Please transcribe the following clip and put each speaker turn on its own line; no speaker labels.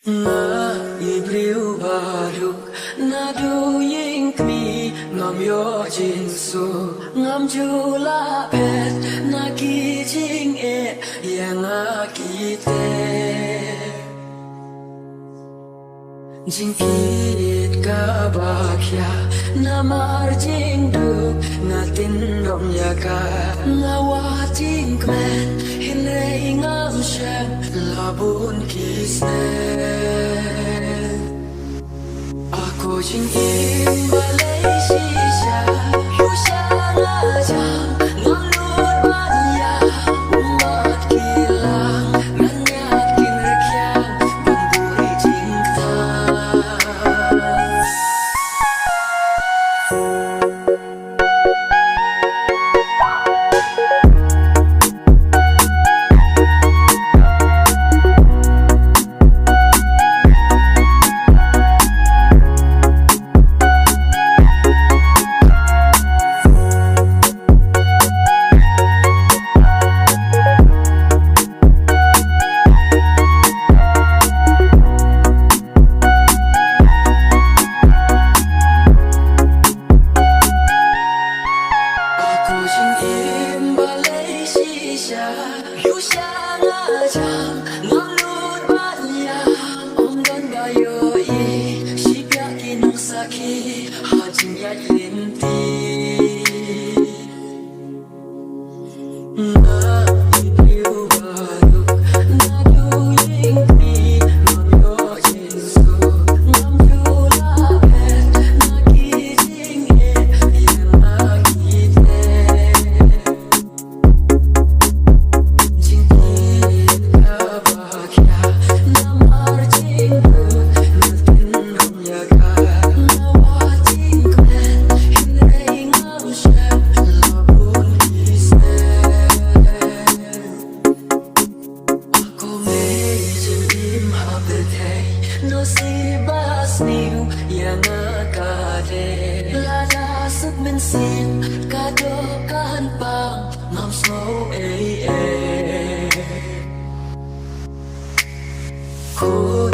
Nga ibriw baruk na duying kmi ngam yo jinsu ngam jula pet na kijing yang akite jingkit ka bakya na marjing duk ngatin dom yaka ngawating kmen hinrei ngam shem labun kisne aku jing im balai shisha yusha ngajam ngam nur banya umat kilang nganyat kinrekyang pemburi cinta yang akade lada sut men sin kado kan pang ngam slow ku